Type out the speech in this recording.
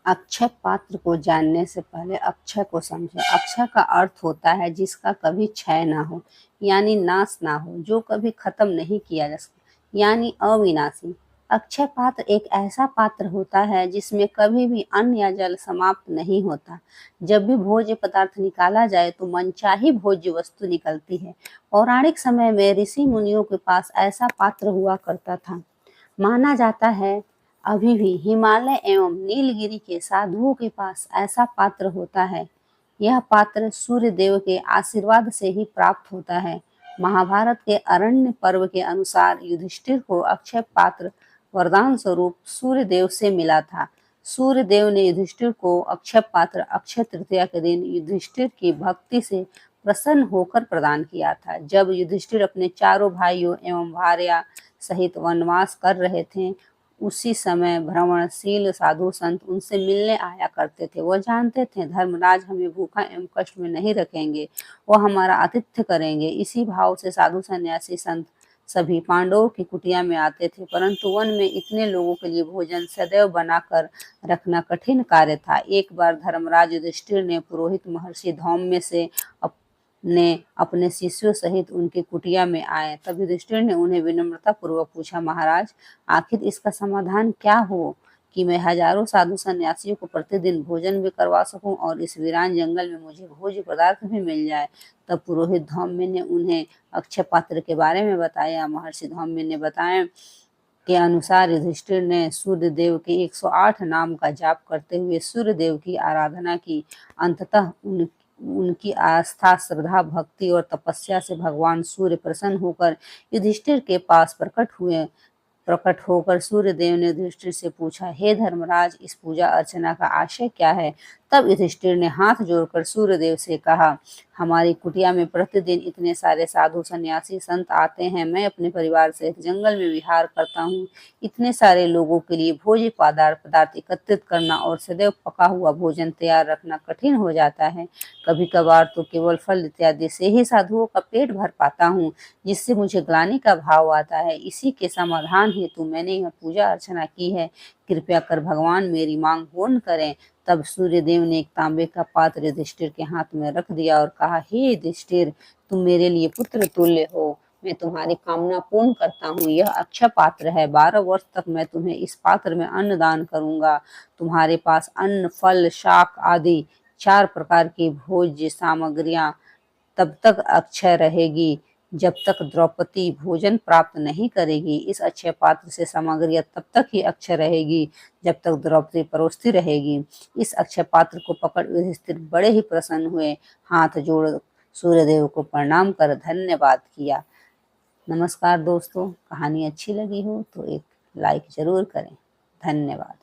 अक्षय पात्र को जानने से पहले अक्षय को समझें। अक्षय का अर्थ होता है जिसका कभी क्षय ना हो, यानी नाश ना हो, जो कभी खत्म नहीं किया जा सकता, यानी अविनाशी। अक्षय पात्र एक ऐसा पात्र होता है जिसमें कभी भी अन्न या जल समाप्त नहीं होता। जब भी भोज्य पदार्थ निकाला जाए तो मनचाही भोज्य वस्तु निकलती है। पौराणिक समय में ऋषि मुनियों के पास ऐसा पात्र हुआ करता था। माना जाता है अभी भी हिमालय एवं नीलगिरी के साधुओं के पास ऐसा पात्र होता है। यह पात्र सूर्य देव के आशीर्वाद से ही प्राप्त होता है। महाभारत के अरण्य पर्व के अनुसार युधिष्ठिर को अक्षय पात्र वरदान स्वरूप सूर्य देव से मिला था। सूर्य देव ने युधिष्ठिर को अक्षय पात्र अक्षय तृतीया के दिन युधिष्ठिर की भक्ति से प्रसन्न होकर प्रदान किया था। जब युधिष्ठिर अपने चारों भाइयों एवं भार्या सहित वनवास कर रहे थे, उसी समय भ्रमणशील साधु संत उनसे मिलने आया करते थे। वह जानते थे धर्मराज हमें भूखा एवं कष्ट में नहीं रखेंगे, वह हमारा आतिथ्य करेंगे। इसी भाव से साधु सन्यासी संत सभी पांडवों की कुटिया में आते थे, परंतु वन में इतने लोगों के लिए भोजन सदैव बनाकर रखना कठिन कार्य था। एक बार धर्मराज युधिष्ठिर ने पुरोहित महर्षि धौम्य से ने अपने शिष्यों सहित उनकी कुटिया में आए। तब युधिष्ठिर ने उन्हें विनम्रता पूर्वक पूछा, महाराज आखिर इसका समाधान क्या हो कि मैं हजारों साधु सन्यासियों को प्रतिदिन भोजन भी करवा सकूं और इस वीरान जंगल में मुझे भोज्य पदार्थ भी मिल जाए। तब पुरोहित धौम्य ने उन्हें अक्षय पात्र के बारे में बताया। महर्षि धौम्य ने बताया के अनुसार युधिष्ठिर ने सूर्य देव के 108 नाम का जाप करते हुए सूर्य देव की आराधना की। अंततः उनकी आस्था, श्रद्धा, भक्ति और तपस्या से भगवान सूर्य प्रसन्न होकर युधिष्ठिर के पास प्रकट होकर सूर्य देव ने युधिष्ठिर से पूछा, हे धर्मराज, इस पूजा अर्चना का आशय क्या है? तब युधिष्ठिर ने हाथ जोड़कर सूर्य देव से कहा, हमारी कुटिया में प्रतिदिन इतने सारे साधु सन्यासी संत आते हैं। मैं अपने परिवार से जंगल में विहार करता हूँ। इतने सारे लोगों के लिए भोज्य पदार्थ एकत्रित करना और सदैव पका हुआ भोजन तैयार रखना कठिन हो जाता है। कभी कभार तो केवल फल इत्यादि से ही साधुओं का पेट भर पाता हूँ, जिससे मुझे ग्लानि का भाव आता है। इसी के समाधान हेतु मैंने यह पूजा अर्चना की है। कृपया कर भगवान मेरी मांग पूर्ण करें। तब सूर्य देव ने एक तांबे का पात्र युधिष्ठिर के हाथ में रख दिया और कहा, हे युधिष्ठिर, तुम मेरे लिए पुत्र तुल्य हो। मैं तुम्हारी कामना पूर्ण करता हूँ। यह अक्षय पात्र है। 12 वर्ष तक मैं तुम्हें इस पात्र में अन्न दान करूंगा। तुम्हारे पास अन्न, फल, शाक आदि 4 प्रकार की भोज्य सामग्रियां तब तक अक्षय रहेगी जब तक द्रौपदी भोजन प्राप्त नहीं करेगी। इस अक्षय पात्र से सामग्रियां तब तक ही अक्षय रहेगी जब तक द्रौपदी परोसती रहेगी। इस अक्षय पात्र को पकड़ युधिष्ठिर बड़े ही प्रसन्न हुए। हाथ जोड़ सूर्यदेव को प्रणाम कर धन्यवाद किया। नमस्कार दोस्तों, कहानी अच्छी लगी हो तो एक लाइक जरूर करें। धन्यवाद।